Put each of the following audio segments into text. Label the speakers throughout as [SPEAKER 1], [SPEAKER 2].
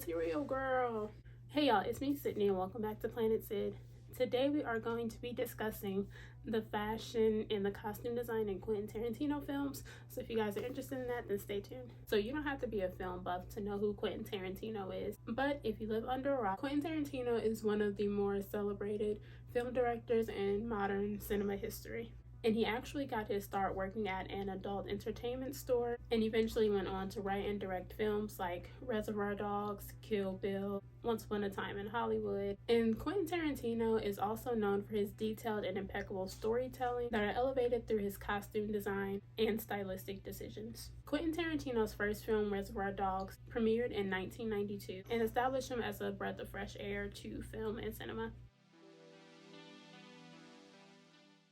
[SPEAKER 1] material, girl. Hey y'all, it's me Sydney and welcome back to Planet Syd. Today we are going to be discussing the fashion and the costume design in Quentin Tarantino films. So if you guys are interested in that, then stay tuned. So you don't have to be a film buff to know who Quentin Tarantino is, but if you live under a rock, Quentin Tarantino is one of the more celebrated film directors in modern cinema history. And he actually got his start working at an adult entertainment store and eventually went on to write and direct films like Reservoir Dogs, Kill Bill, Once Upon a Time in Hollywood. And Quentin Tarantino is also known for his detailed and impeccable storytelling that are elevated through his costume design and stylistic decisions. Quentin Tarantino's first film, Reservoir Dogs, premiered in 1992 and established him as a breath of fresh air to film and cinema.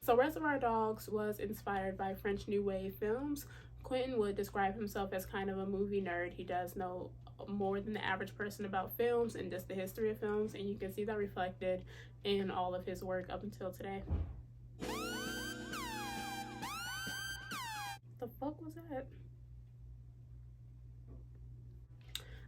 [SPEAKER 1] So Reservoir Dogs was inspired by French New Wave films. Quentin would describe himself as kind of a movie nerd. He does know more than the average person about films and just the history of films, and you can see that reflected in all of his work up until today. The fuck was that?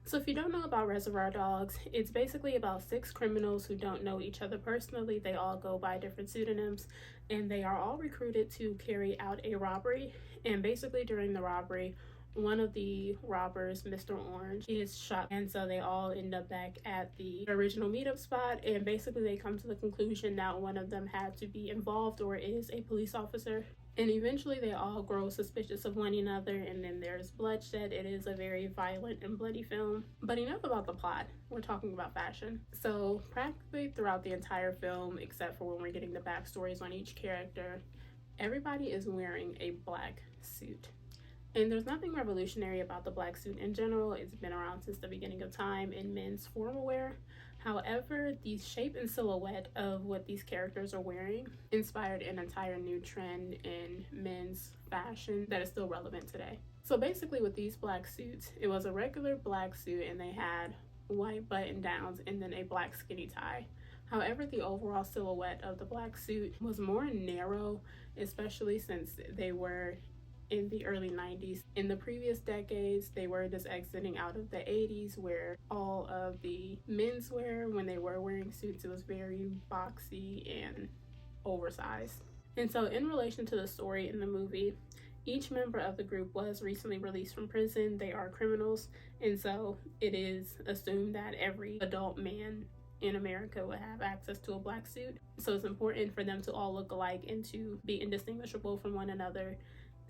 [SPEAKER 1] So if you don't know about Reservoir Dogs, it's basically about 6 criminals who don't know each other personally. They all go by different pseudonyms, and they are all recruited to carry out a robbery. And basically during the robbery, one of the robbers, Mr. Orange, is shot, and so they all end up back at the original meetup spot, and basically they come to the conclusion that one of them had to be involved or is a police officer. And eventually they all grow suspicious of one another, and then there's bloodshed. It is a very violent and bloody film. But enough about the plot. We're talking about fashion. So practically throughout the entire film, except for when we're getting the backstories on each character, everybody is wearing a black suit. And there's nothing revolutionary about the black suit in general. It's been around since the beginning of time in men's formal wear. However, the shape and silhouette of what these characters are wearing inspired an entire new trend in men's fashion that is still relevant today. So basically with these black suits, it was a regular black suit and they had white button downs and then a black skinny tie. However, the overall silhouette of the black suit was more narrow, especially since they were in the early 90s. In the previous decades, they were just exiting out of the 80s, where all of the menswear, when they were wearing suits, it was very boxy and oversized. And so in relation to the story in the movie, each member of the group was recently released from prison. They are criminals, and so it is assumed that every adult man in America would have access to a black suit. So it's important for them to all look alike and to be indistinguishable from one another,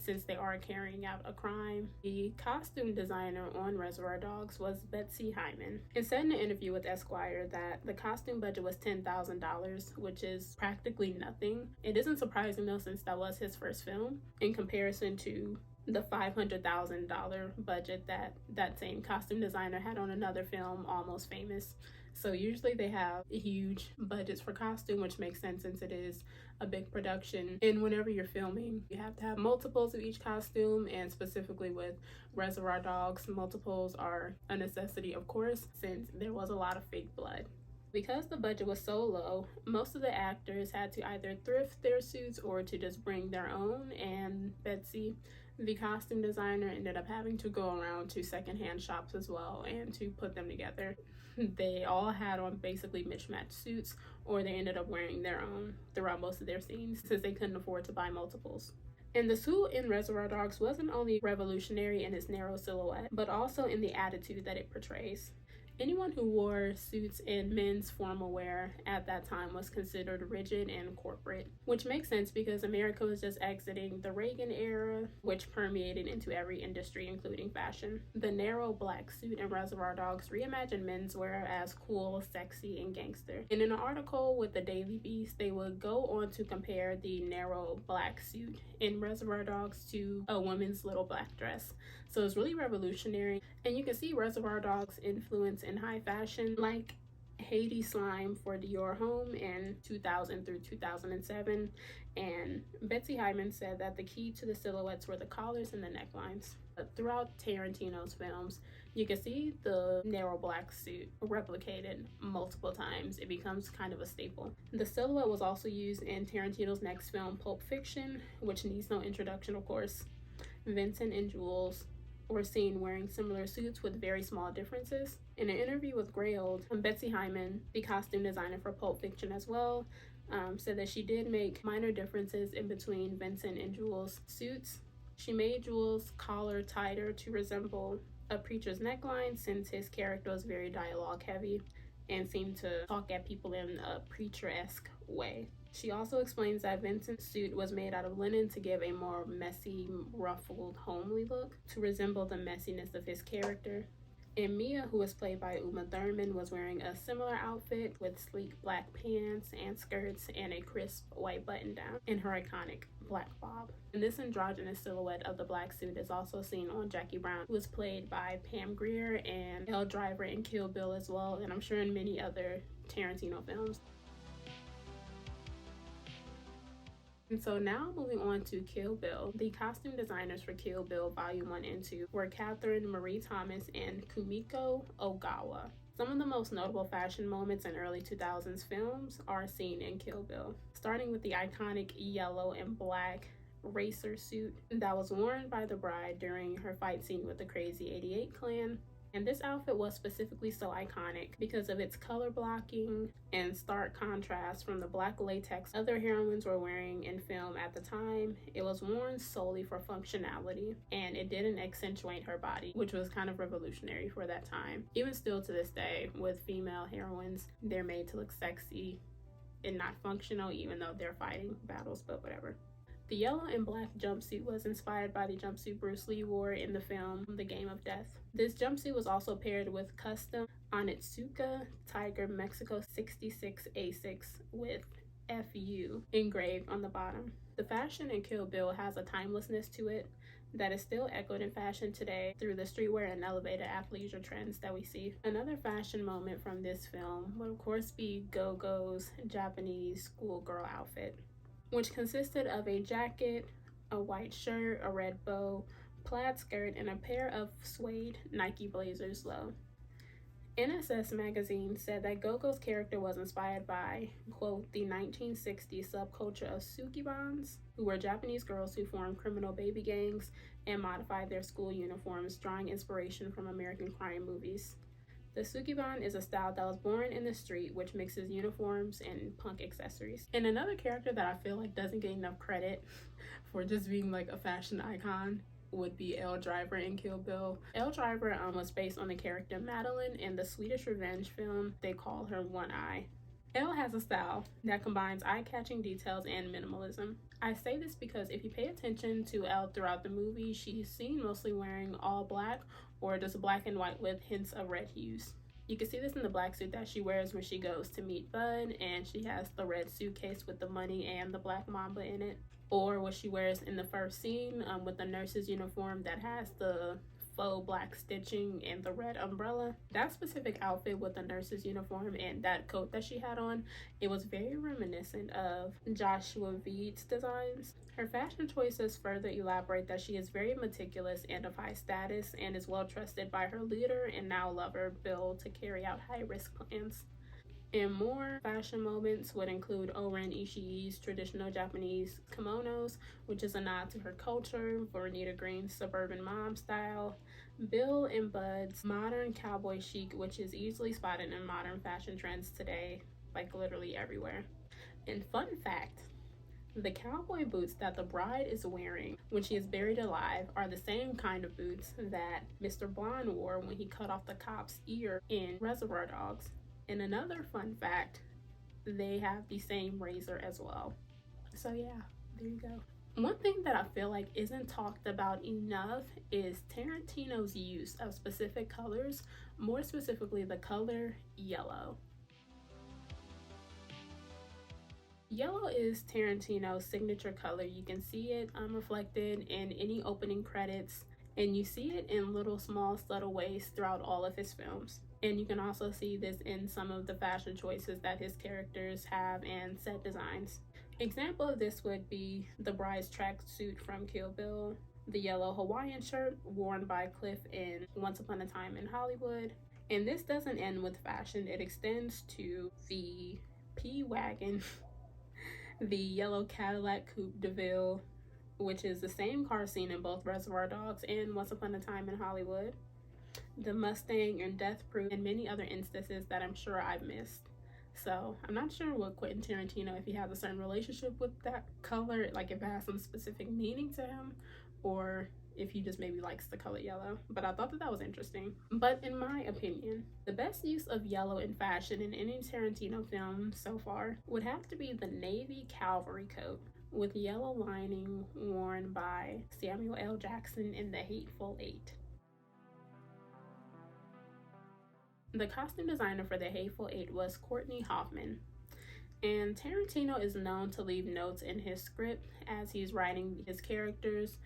[SPEAKER 1] since they are carrying out a crime. The costume designer on Reservoir Dogs was Betsy Hyman. It said in an interview with Esquire that the costume budget was $10,000, which is practically nothing. It isn't surprising though, since that was his first film, in comparison to the $500,000 budget that that same costume designer had on another film, Almost Famous. So usually they have huge budgets for costume, which makes sense since it is a big production. And whenever you're filming, you have to have multiples of each costume, and specifically with Reservoir Dogs, multiples are a necessity, of course, since there was a lot of fake blood. Because the budget was so low, most of the actors had to either thrift their suits or to just bring their own, and Betsy, the costume designer, ended up having to go around to secondhand shops as well and to put them together. They all had on basically mismatched suits, or they ended up wearing their own throughout most of their scenes since they couldn't afford to buy multiples. And the suit in Reservoir Dogs wasn't only revolutionary in its narrow silhouette, but also in the attitude that it portrays. Anyone who wore suits in men's formal wear at that time was considered rigid and corporate, which makes sense because America was just exiting the Reagan era, which permeated into every industry, including fashion. The narrow black suit in Reservoir Dogs reimagined menswear as cool, sexy, and gangster. And in an article with the Daily Beast, they would go on to compare the narrow black suit in Reservoir Dogs to a woman's little black dress. So it's really revolutionary, and you can see Reservoir Dogs' influence in high fashion, like Haiti Slime for Dior Home in 2000 through 2007. And Betsy Hyman said that the key to the silhouettes were the collars and the necklines. But throughout Tarantino's films, you can see the narrow black suit replicated multiple times. It becomes kind of a staple. The silhouette was also used in Tarantino's next film, Pulp Fiction, which needs no introduction, of course. Vincent and Jules were seen wearing similar suits with very small differences. In an interview with Greyhold, Betsy Hyman, the costume designer for Pulp Fiction as well, said that she did make minor differences in between Vincent and Jules' suits. She made Jules' collar tighter to resemble a preacher's neckline, since his character was very dialogue heavy and seemed to talk at people in a preacher-esque way. She also explains that Vincent's suit was made out of linen to give a more messy, ruffled, homely look to resemble the messiness of his character. And Mia, who was played by Uma Thurman, was wearing a similar outfit with sleek black pants and skirts and a crisp white button down in her iconic black bob. And this androgynous silhouette of the black suit is also seen on Jackie Brown, who was played by Pam Grier, and Elle Driver in Kill Bill as well, and I'm sure in many other Tarantino films. And so now moving on to Kill Bill. The costume designers for Kill Bill Volume 1 and 2 were Catherine Marie Thomas and Kumiko Ogawa. Some of the most notable fashion moments in early 2000s films are seen in Kill Bill, starting with the iconic yellow and black racer suit that was worn by the bride during her fight scene with the Crazy 88 clan. And this outfit was specifically so iconic because of its color blocking and stark contrast from the black latex other heroines were wearing in film at the time. It was worn solely for functionality, and it didn't accentuate her body, which was kind of revolutionary for that time. Even still to this day, with female heroines, they're made to look sexy and not functional, even though they're fighting battles, but whatever. The yellow and black jumpsuit was inspired by the jumpsuit Bruce Lee wore in the film The Game of Death. This jumpsuit was also paired with custom Onitsuka Tiger Mexico 66 A6 with FU engraved on the bottom. The fashion in Kill Bill has a timelessness to it that is still echoed in fashion today through the streetwear and elevated athleisure trends that we see. Another fashion moment from this film would of course be Go-Go's Japanese schoolgirl outfit, which consisted of a jacket, a white shirt, a red bow, plaid skirt, and a pair of suede Nike blazers low. NSS magazine said that Go-Go's character was inspired by, quote, the 1960s subculture of sukibans, who were Japanese girls who formed criminal baby gangs and modified their school uniforms, drawing inspiration from American crime movies. The sukiban is a style that was born in the street, which mixes uniforms and punk accessories. And another character that I feel like doesn't get enough credit for just being like a fashion icon would be Elle Driver in Kill Bill. Elle Driver was based on the character Madeline in the Swedish revenge film They Call Her One Eye. Elle has a style that combines eye-catching details and minimalism. I say this because if you pay attention to Elle throughout the movie, she's seen mostly wearing all black or just black and white with hints of red hues. You can see this in the black suit that she wears when she goes to meet Bud, and she has the red suitcase with the money and the black mamba in it. Or what she wears in the first scene with the nurse's uniform that has the faux black stitching and the red umbrella. That specific outfit with the nurse's uniform and that coat that she had on, it was very reminiscent of Joshua Veed's designs. Her fashion choices further elaborate that she is very meticulous and of high status and is well trusted by her leader and now lover, Bill, to carry out high-risk plans. And more fashion moments would include Oren Ishii's traditional Japanese kimonos, which is a nod to her culture, Vernita Green's suburban mom style, Bill and Bud's modern cowboy chic, which is easily spotted in modern fashion trends today, like literally everywhere. And fun fact, the cowboy boots that the bride is wearing when she is buried alive are the same kind of boots that Mr. Blonde wore when he cut off the cop's ear in Reservoir Dogs. And another fun fact, they have the same razor as well. So yeah, there you go. One thing that I feel like isn't talked about enough is Tarantino's use of specific colors, more specifically the color yellow. Yellow is Tarantino's signature color. You can see it reflected in any opening credits, and you see it in little small subtle ways throughout all of his films. And you can also see this in some of the fashion choices that his characters have and set designs. Example of this would be the bride's tracksuit from Kill Bill, the yellow Hawaiian shirt worn by Cliff in Once Upon a Time in Hollywood. And this doesn't end with fashion, it extends to the P-Wagon, the yellow Cadillac Coupe de Ville which is the same car scene in both Reservoir Dogs and Once Upon a Time in Hollywood, the Mustang and Deathproof, and many other instances that I'm sure I've missed. So I'm not sure what Quentin Tarantino, if he has a certain relationship with that color, like if it has some specific meaning to him, or if he just maybe likes the color yellow. But I thought that that was interesting. But in my opinion, the best use of yellow in fashion in any Tarantino film so far would have to be the navy cavalry coat with yellow lining worn by Samuel L. Jackson in The Hateful Eight. The costume designer for The Hateful Eight was Courtney Hoffman, and Tarantino is known to leave notes in his script as he's writing his characters,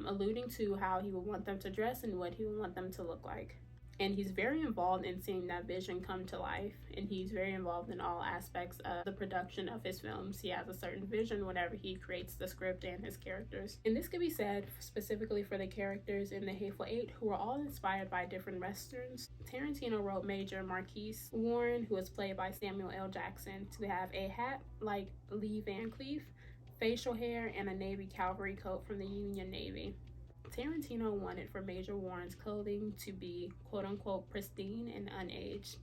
[SPEAKER 1] alluding to how he would want them to dress and what he would want them to look like. And he's very involved in seeing that vision come to life, and he's very involved in all aspects of the production of his films. He has a certain vision whenever he creates the script and his characters. And this could be said specifically for the characters in The Hateful Eight, who were all inspired by different westerns. Tarantino wrote Major Marquise Warren, who was played by Samuel L. Jackson, to have a hat like Lee Van Cleef, facial hair, and a Navy cavalry coat from the Union Navy. Tarantino wanted for Major Warren's clothing to be quote-unquote pristine and unaged,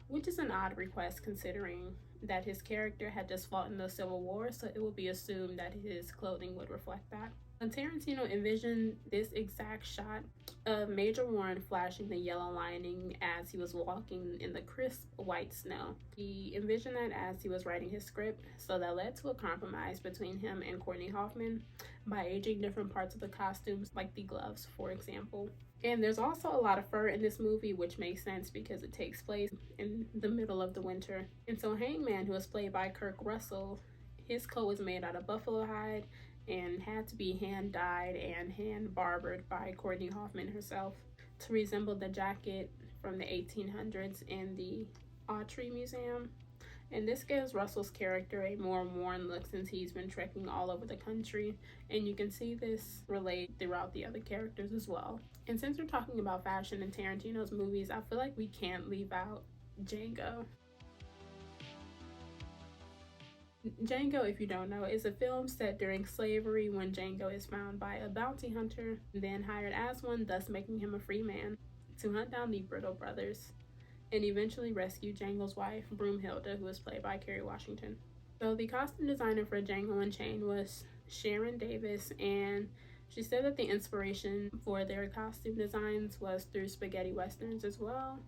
[SPEAKER 1] which is an odd request considering that his character had just fought in the Civil War, so it would be assumed that his clothing would reflect that. And Tarantino envisioned this exact shot of Major Warren flashing the yellow lining as he was walking in the crisp white snow. He envisioned that as he was writing his script, so that led to a compromise between him and Courtney Hoffman by aging different parts of the costumes, like the gloves, for example. And there's also a lot of fur in this movie, which makes sense because it takes place in the middle of the winter. And so Hangman, who was played by Kirk Russell, his coat was made out of buffalo hide and had to be hand dyed and hand barbered by Courtney Hoffman herself to resemble the jacket from the 1800s in the Autry Museum. And this gives Russell's character a more worn look since he's been trekking all over the country, and you can see this relate throughout the other characters as well. And since we're talking about fashion in Tarantino's movies, I feel like we can't leave out Django. Django, if you don't know, is a film set during slavery when Django is found by a bounty hunter, then hired as one, thus making him a free man, to hunt down the Brittle brothers and eventually rescue Django's wife, Broomhilda, who was played by Kerry Washington. So the costume designer for Django Unchained was Sharon Davis, and she said that the inspiration for their costume designs was through spaghetti westerns as well.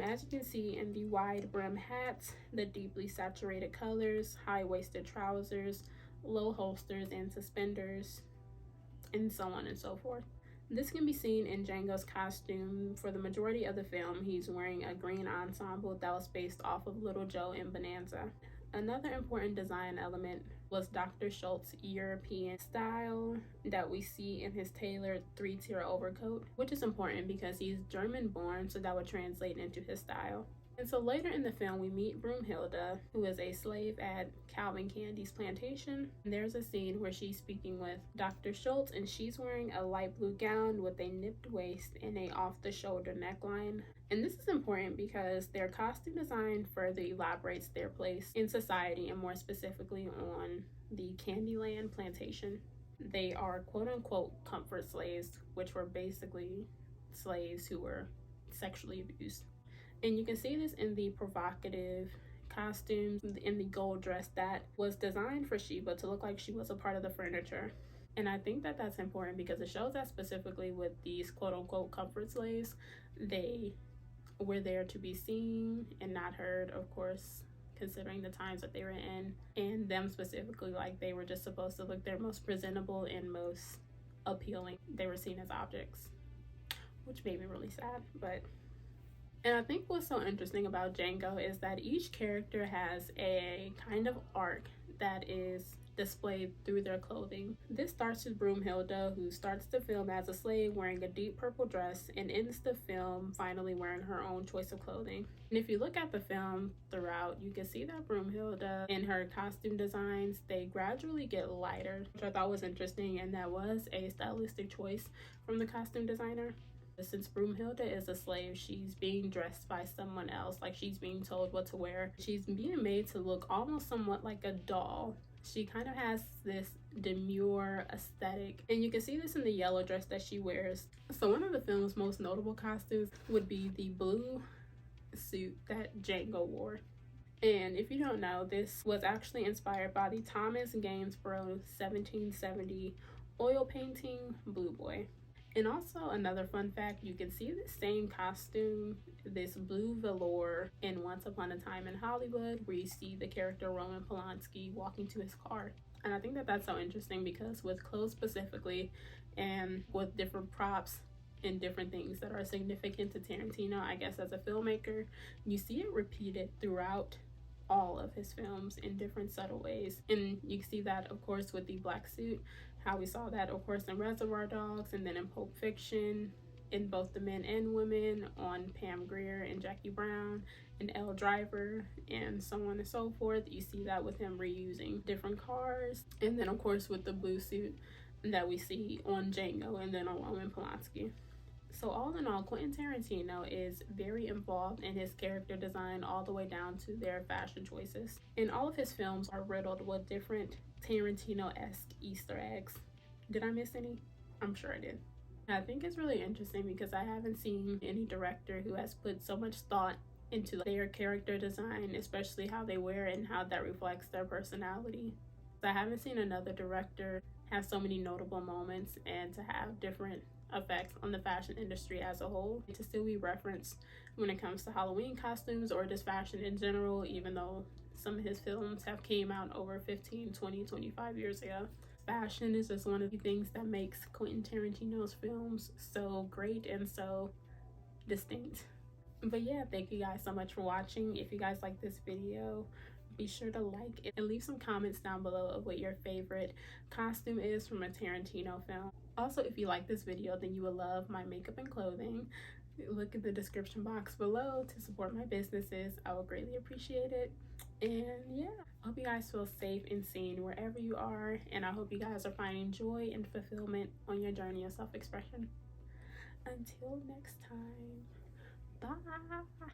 [SPEAKER 1] As you can see in the wide brim hats, the deeply saturated colors, high-waisted trousers, low holsters and suspenders, and so on and so forth. This can be seen in Django's costume. For the majority of the film, he's wearing a green ensemble that was based off of Little Joe in Bonanza. Another important design element was Dr. Schultz's European style that we see in his tailored three-tier overcoat, which is important because he's German-born, so that would translate into his style. And so later in the film, we meet Broomhilda, who is a slave at Calvin Candy's plantation. And there's a scene where she's speaking with Dr. Schultz, and she's wearing a light blue gown with a nipped waist and a off-the-shoulder neckline. And this is important because their costume design further elaborates their place in society, and more specifically on the Candyland plantation. They are quote-unquote comfort slaves, which were basically slaves who were sexually abused. And you can see this in the provocative costumes, in the gold dress that was designed for Sheba to look like she was a part of the furniture. And I think that that's important because it shows that specifically with these quote-unquote comfort slaves, they were there to be seen and not heard, of course, considering the times that they were in. And them specifically, like, they were just supposed to look their most presentable and most appealing. They were seen as objects, which made me really sad, but... And I think what's so interesting about Django is that each character has a kind of arc that is displayed through their clothing. This starts with Broomhilda, who starts the film as a slave wearing a deep purple dress and ends the film finally wearing her own choice of clothing. And if you look at the film throughout, you can see that Broomhilda and her costume designs, they gradually get lighter, which I thought was interesting, and that was a stylistic choice from the costume designer. Since Broomhilda is a slave, she's being dressed by someone else, like she's being told what to wear. She's being made to look almost somewhat like a doll, She kind of has this demure aesthetic, and you can see this in the yellow dress that she wears. So one of the film's most notable costumes would be the blue suit that Django wore. And if you don't know, this was actually inspired by the Thomas Gainsborough 1770 oil painting Blue Boy. And also another fun fact, you can see the same costume, this blue velour, in Once Upon a Time in Hollywood, where you see the character Roman Polanski walking to his car. And I think that that's so interesting because with clothes specifically, and with different props and different things that are significant to Tarantino, I guess as a filmmaker, you see it repeated throughout all of his films in different subtle ways. And you can see that, of course, with the black suit, how we saw that, of course, in Reservoir Dogs, and then in Pulp Fiction, in both the men and women, on Pam Grier and Jackie Brown, and Elle Driver, and so on and so forth. You see that with him reusing different cars. And then, of course, with the blue suit that we see on Django and then on Roman Polanski. So all in all, Quentin Tarantino is very involved in his character design all the way down to their fashion choices. And all of his films are riddled with different Tarantino-esque Easter eggs. Did I miss any? I'm sure I did. I think it's really interesting because I haven't seen any director who has put so much thought into their character design, especially how they wear it and how that reflects their personality. I haven't seen another director have so many notable moments and to have different effects on the fashion industry as a whole, to still be referenced when it comes to Halloween costumes or just fashion in general, even though some of his films have came out over 15, 20, 25 years ago. Fashion is just one of the things that makes Quentin Tarantino's films so great and so distinct. But yeah, thank you guys so much for watching. If you guys like this video, be sure to like it and leave some comments down below of what your favorite costume is from a Tarantino film. Also, if you like this video, then you will love my makeup and clothing. Look at the description box below to support my businesses. I would greatly appreciate it. And yeah, I hope you guys feel safe and seen wherever you are, and I hope you guys are finding joy and fulfillment on your journey of self-expression. Until next time, bye.